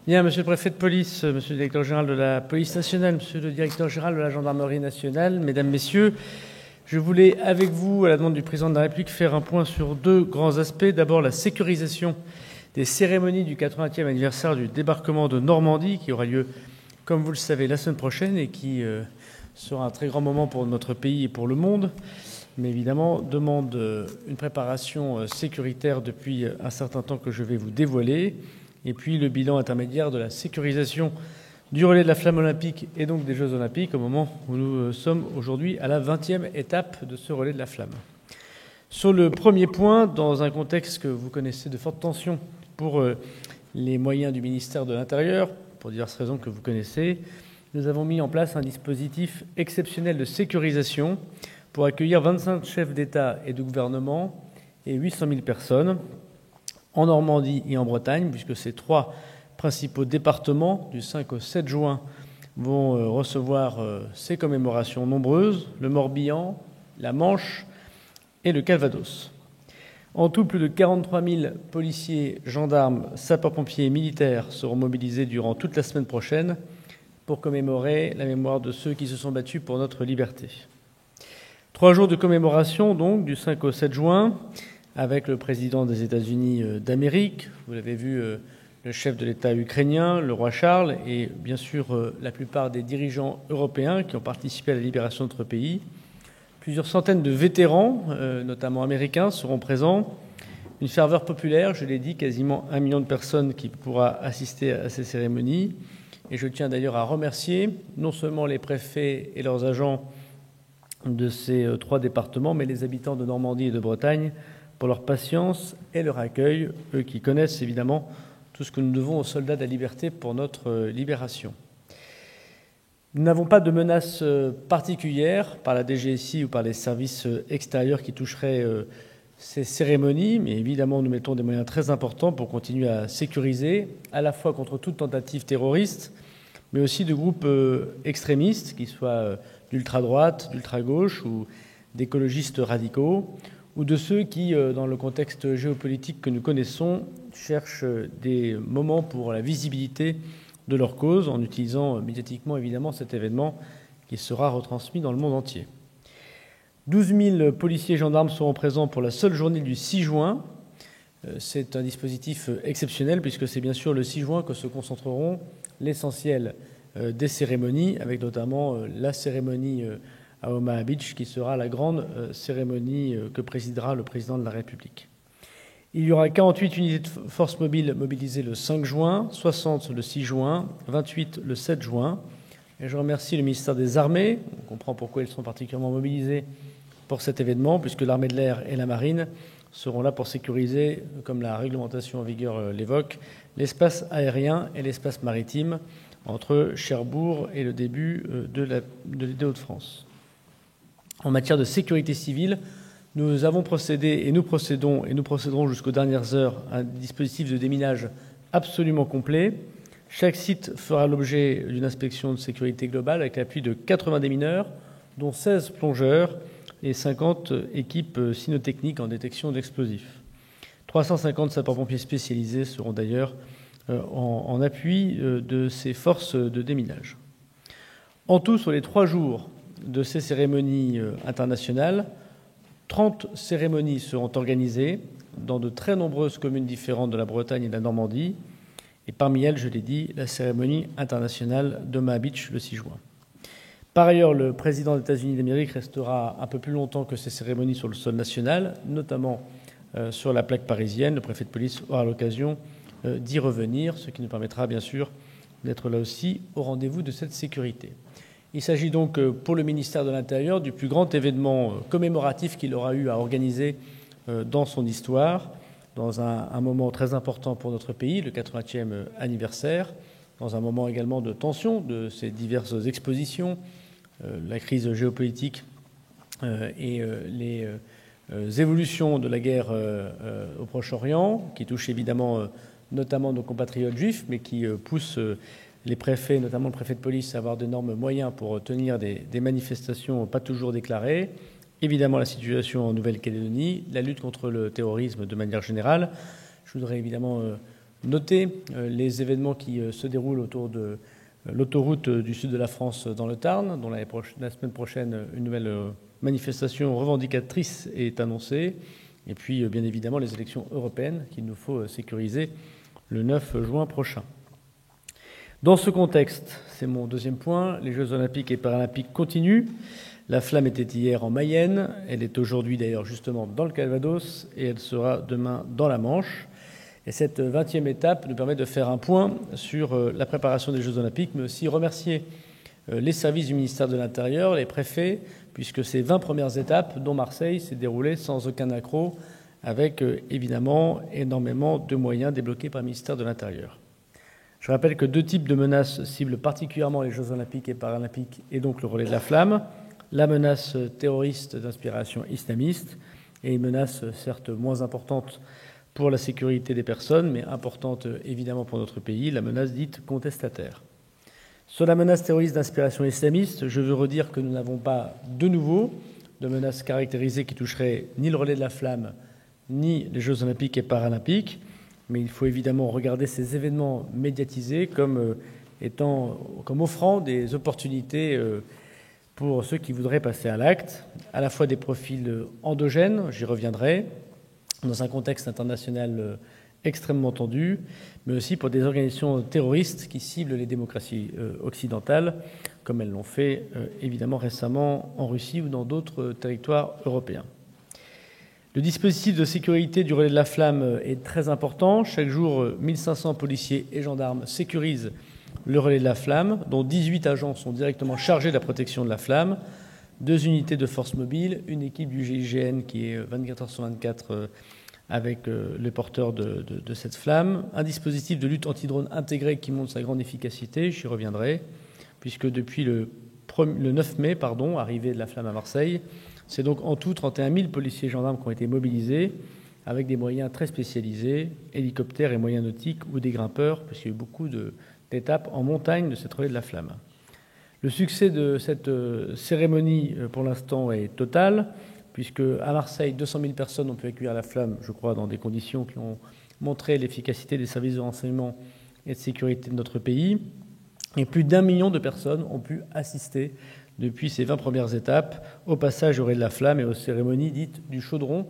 Bien, monsieur le préfet de police, monsieur le directeur général de la police nationale, monsieur le directeur général de la gendarmerie nationale, mesdames, messieurs, je voulais, avec vous, à la demande du président de la République, faire un point sur deux grands aspects. D'abord, la sécurisation des cérémonies du 80e anniversaire du débarquement de Normandie, qui aura lieu, comme vous le savez, la semaine prochaine et qui sera un très grand moment pour notre pays et pour le monde, mais évidemment demande une préparation sécuritaire depuis un certain temps que je vais vous dévoiler. Et puis le bilan intermédiaire de la sécurisation du relais de la flamme olympique et donc des Jeux olympiques au moment où nous sommes aujourd'hui à la 20e étape de ce relais de la flamme. Sur le premier point, dans un contexte que vous connaissez de forte tension pour les moyens du ministère de l'Intérieur, pour diverses raisons que vous connaissez, nous avons mis en place un dispositif exceptionnel de sécurisation pour accueillir 25 chefs d'État et de gouvernement et 800 000 personnes en Normandie et en Bretagne, puisque ces trois principaux départements, du 5 au 7 juin, vont recevoir ces commémorations nombreuses, le Morbihan, la Manche et le Calvados. En tout, plus de 43 000 policiers, gendarmes, sapeurs-pompiers et militaires seront mobilisés durant toute la semaine prochaine pour commémorer la mémoire de ceux qui se sont battus pour notre liberté. 3 jours de commémoration, donc, du 5 au 7 juin, avec le président des États-Unis d'Amérique, vous l'avez vu, le chef de l'État ukrainien, le roi Charles, et bien sûr la plupart des dirigeants européens qui ont participé à la libération de notre pays. Plusieurs centaines de vétérans, notamment américains, seront présents. Une ferveur populaire, je l'ai dit, quasiment 1 million de personnes qui pourra assister à ces cérémonies. Et je tiens d'ailleurs à remercier non seulement les préfets et leurs agents de ces 3 départements, mais les habitants de Normandie et de Bretagne, pour leur patience et leur accueil, eux qui connaissent évidemment tout ce que nous devons aux soldats de la liberté pour notre libération. Nous n'avons pas de menace particulière par la DGSI ou par les services extérieurs qui toucheraient ces cérémonies, mais évidemment nous mettons des moyens très importants pour continuer à sécuriser, à la fois contre toute tentative terroriste, mais aussi de groupes extrémistes, qu'ils soient d'ultra-droite, d'ultra-gauche ou d'écologistes radicaux, ou de ceux qui, dans le contexte géopolitique que nous connaissons, cherchent des moments pour la visibilité de leur cause, en utilisant médiatiquement, évidemment, cet événement qui sera retransmis dans le monde entier. 12 000 policiers et gendarmes seront présents pour la seule journée du 6 juin. C'est un dispositif exceptionnel, puisque c'est bien sûr le 6 juin que se concentreront l'essentiel des cérémonies, avec notamment la cérémonie à Omaha Beach, qui sera la grande cérémonie que présidera le président de la République. Il y aura 48 unités de forces mobiles mobilisées le 5 juin, 60 le 6 juin, 28 le 7 juin. Et je remercie le ministère des Armées. On comprend pourquoi ils sont particulièrement mobilisés pour cet événement, puisque l'armée de l'air et la marine seront là pour sécuriser, comme la réglementation en vigueur l'évoque, l'espace aérien et l'espace maritime entre Cherbourg et le début de l'île Hauts-de-France. En matière de sécurité civile, nous avons procédé et nous procéderons jusqu'aux dernières heures à un dispositif de déminage absolument complet. Chaque site fera l'objet d'une inspection de sécurité globale avec l'appui de 80 démineurs, dont 16 plongeurs et 50 équipes cynotechniques en détection d'explosifs. 350 sapeurs-pompiers spécialisés seront d'ailleurs en appui de ces forces de déminage. En tout, sur les 3 jours de ces cérémonies internationales, 30 cérémonies seront organisées dans de très nombreuses communes différentes de la Bretagne et de la Normandie, et parmi elles, je l'ai dit, la cérémonie internationale d'Omaha Beach le 6 juin. Par ailleurs, le président des États-Unis d'Amérique restera un peu plus longtemps que ces cérémonies sur le sol national, notamment sur la plaque parisienne. Le préfet de police aura l'occasion d'y revenir, ce qui nous permettra bien sûr d'être là aussi au rendez-vous de cette sécurité. Il s'agit donc pour le ministère de l'Intérieur du plus grand événement commémoratif qu'il aura eu à organiser dans son histoire, dans un moment très important pour notre pays, le 80e anniversaire, dans un moment également de tension de ces diverses expositions, la crise géopolitique et les évolutions de la guerre au Proche-Orient, qui touchent évidemment notamment nos compatriotes juifs, mais qui poussent les préfets, notamment le préfet de police, à avoir d'énormes moyens pour tenir des manifestations pas toujours déclarées. Évidemment, la situation en Nouvelle-Calédonie, la lutte contre le terrorisme de manière générale. Je voudrais évidemment noté les événements qui se déroulent autour de l'autoroute du sud de la France dans le Tarn, dont la semaine prochaine, une nouvelle manifestation revendicatrice est annoncée. Et puis, bien évidemment, les élections européennes qu'il nous faut sécuriser le 9 juin prochain. Dans ce contexte, c'est mon deuxième point, les Jeux olympiques et paralympiques continuent. La flamme était hier en Mayenne, elle est aujourd'hui d'ailleurs justement dans le Calvados et elle sera demain dans la Manche. Et cette 20e étape nous permet de faire un point sur la préparation des Jeux olympiques, mais aussi remercier les services du ministère de l'Intérieur, les préfets, puisque ces 20 premières étapes, dont Marseille, s'est déroulée sans aucun accroc, avec évidemment énormément de moyens débloqués par le ministère de l'Intérieur. Je rappelle que deux types de menaces ciblent particulièrement les Jeux olympiques et paralympiques et donc le relais de la flamme. La menace terroriste d'inspiration islamiste et une menace certes moins importante pour la sécurité des personnes, mais importante évidemment pour notre pays, la menace dite contestataire. Sur la menace terroriste d'inspiration islamiste, je veux redire que nous n'avons pas de nouveau de menace caractérisée qui toucherait ni le relais de la flamme, ni les Jeux olympiques et paralympiques. Mais il faut évidemment regarder ces événements médiatisés comme offrant des opportunités pour ceux qui voudraient passer à l'acte, à la fois des profils endogènes, j'y reviendrai, dans un contexte international extrêmement tendu, mais aussi pour des organisations terroristes qui ciblent les démocraties occidentales, comme elles l'ont fait évidemment récemment en Russie ou dans d'autres territoires européens. Le dispositif de sécurité du relais de la flamme est très important. Chaque jour, 1500 policiers et gendarmes sécurisent le relais de la flamme, dont 18 agents sont directement chargés de la protection de la flamme, 2 unités de force mobile, une équipe du GIGN qui est 24 heures sur 24 avec les porteurs de cette flamme, un dispositif de lutte anti-drone intégré qui montre sa grande efficacité, j'y reviendrai, puisque depuis le 9 mai, arrivée de la flamme à Marseille, c'est donc en tout 31 000 policiers et gendarmes qui ont été mobilisés avec des moyens très spécialisés, hélicoptères et moyens nautiques ou des grimpeurs, parce qu'il y a eu beaucoup d'étapes en montagne de cette relais de la flamme. Le succès de cette cérémonie, pour l'instant, est total, puisque à Marseille, 200 000 personnes ont pu accueillir la flamme, je crois, dans des conditions qui ont montré l'efficacité des services de renseignement et de sécurité de notre pays. Et plus d'1 million de personnes ont pu assister depuis ces 20 premières étapes au passage au relais de la flamme et aux cérémonies dites du chaudron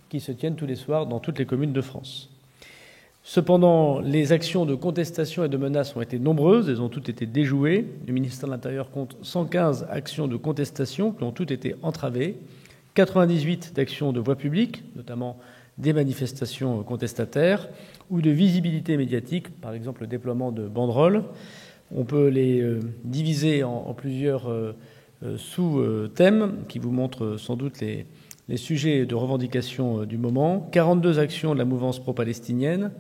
qui se tiennent tous les soirs dans toutes les communes de France. Cependant, les actions de contestation et de menaces ont été nombreuses, elles ont toutes été déjouées. Le ministère de l'Intérieur compte 115 actions de contestation qui ont toutes été entravées, 98 d'actions de voie publique, notamment des manifestations contestataires, ou de visibilité médiatique, par exemple le déploiement de banderoles. On peut les diviser en plusieurs sous-thèmes qui vous montrent sans doute les sujets de revendication du moment. 42 actions de la mouvance pro-palestinienne,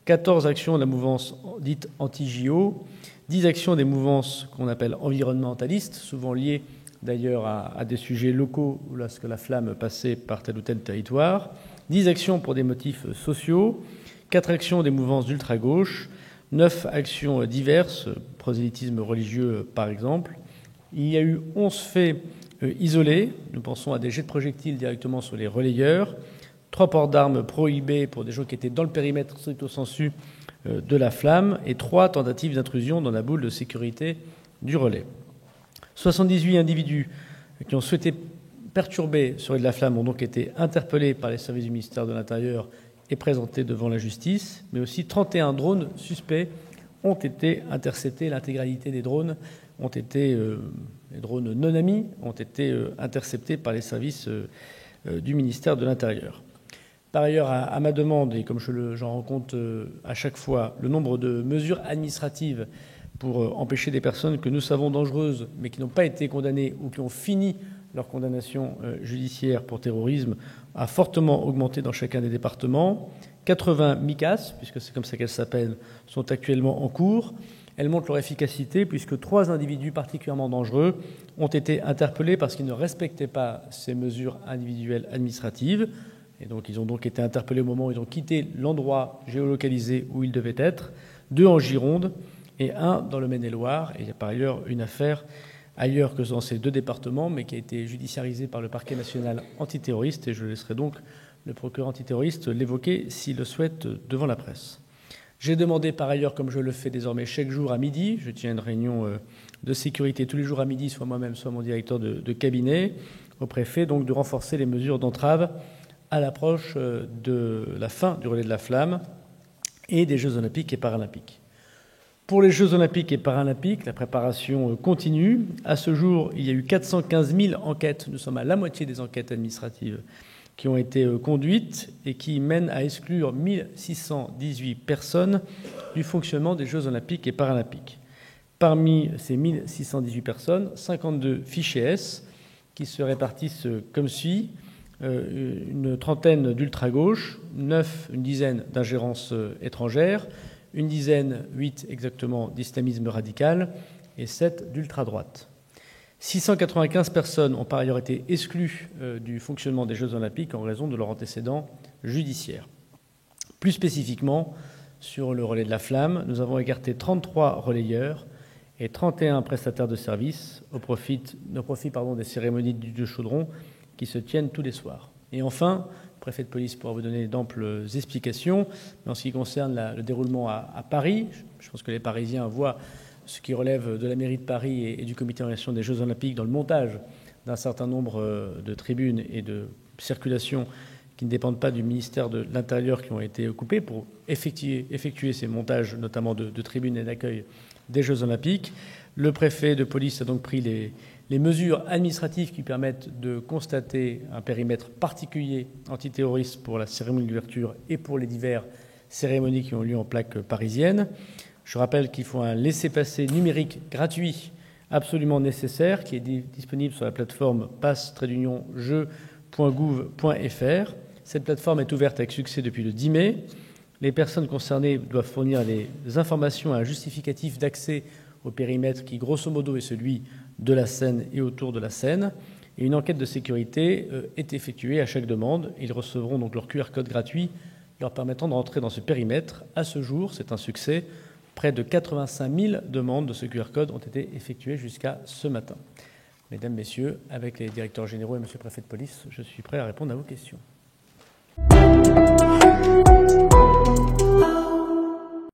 14 actions de la mouvance dite anti-JO, 10 actions des mouvances qu'on appelle environnementalistes, souvent liées d'ailleurs à des sujets locaux ou lorsque la flamme passait par tel ou tel territoire, 10 actions pour des motifs sociaux, 4 actions des mouvances d'ultra-gauche, 9 actions diverses, prosélytisme religieux par exemple. Il y a eu 11 faits isolés, nous pensons à des jets de projectiles directement sur les relayeurs, 3 ports d'armes prohibés pour des gens qui étaient dans le périmètre stricto sensu de la flamme et 3 tentatives d'intrusion dans la boule de sécurité du relais. 78 individus qui ont souhaité perturber ce relais de la flamme ont donc été interpellés par les services du ministère de l'Intérieur et présentés devant la justice, mais aussi 31 drones suspects ont été interceptés. L'intégralité des drones ont été, les drones non amis, ont été interceptés par les services du ministère de l'Intérieur. Par ailleurs, à ma demande, et comme j'en rends compte à chaque fois, le nombre de mesures administratives pour empêcher des personnes que nous savons dangereuses, mais qui n'ont pas été condamnées ou qui ont fini leur condamnation judiciaire pour terrorisme, a fortement augmenté dans chacun des départements. 80 MICAS, puisque c'est comme ça qu'elles s'appellent, sont actuellement en cours. Elles montrent leur efficacité puisque 3 individus particulièrement dangereux ont été interpellés parce qu'ils ne respectaient pas ces mesures individuelles administratives. Et donc, ils ont donc été interpellés au moment où ils ont quitté l'endroit géolocalisé où ils devaient être. 2 en Gironde et 1 dans le Maine-et-Loire. Et il y a par ailleurs une affaire ailleurs que dans ces 2 départements, mais qui a été judiciarisée par le parquet national antiterroriste. Et je laisserai donc le procureur antiterroriste l'évoquer s'il le souhaite devant la presse. J'ai demandé par ailleurs, comme je le fais désormais chaque jour à midi, je tiens une réunion de sécurité tous les jours à midi, soit moi-même, soit mon directeur de cabinet, au préfet, donc de renforcer les mesures d'entrave à l'approche de la fin du relais de la flamme et des Jeux olympiques et paralympiques. Pour les Jeux olympiques et paralympiques, la préparation continue. À ce jour, il y a eu 415 000 enquêtes. Nous sommes à la moitié des enquêtes administratives qui ont été conduites et qui mènent à exclure 1618 personnes du fonctionnement des Jeux olympiques et paralympiques. Parmi ces 1618 personnes, 52 fichiers S qui se répartissent comme suit. Une trentaine d'ultra-gauche, une dizaine d'ingérences étrangères, une dizaine, 8 exactement, d'islamisme radical et 7 d'ultra-droite. 695 personnes ont par ailleurs été exclues du fonctionnement des Jeux olympiques en raison de leur antécédent judiciaire. Plus spécifiquement, sur le relais de la flamme, nous avons écarté 33 relayeurs et 31 prestataires de services au profit des cérémonies du chaudron qui se tiennent tous les soirs. Et enfin, le préfet de police pourra vous donner d'amples explications. Mais en ce qui concerne le déroulement à Paris, je pense que les Parisiens voient ce qui relève de la mairie de Paris et du comité d'organisation des Jeux olympiques dans le montage d'un certain nombre de tribunes et de circulations qui ne dépendent pas du ministère de l'Intérieur qui ont été coupées pour effectuer ces montages, notamment de tribunes et d'accueil des Jeux olympiques. Le préfet de police a donc pris les mesures administratives qui permettent de constater un périmètre particulier antiterroriste pour la cérémonie d'ouverture et pour les diverses cérémonies qui ont lieu en plaque parisienne. Je rappelle qu'il faut un laissez-passer numérique gratuit absolument nécessaire qui est disponible sur la plateforme passe-jeux.gouv.fr. Cette plateforme est ouverte avec succès depuis le 10 mai. Les personnes concernées doivent fournir les informations et un justificatif d'accès au périmètre qui, grosso modo, est celui de la Seine et autour de la Seine. Et une enquête de sécurité est effectuée à chaque demande. Ils recevront donc leur QR code gratuit leur permettant de rentrer dans ce périmètre. À ce jour, c'est un succès. Près de 85 000 demandes de ce QR code ont été effectuées jusqu'à ce matin. Mesdames, Messieurs, avec les directeurs généraux et Monsieur le Préfet de police, je suis prêt à répondre à vos questions.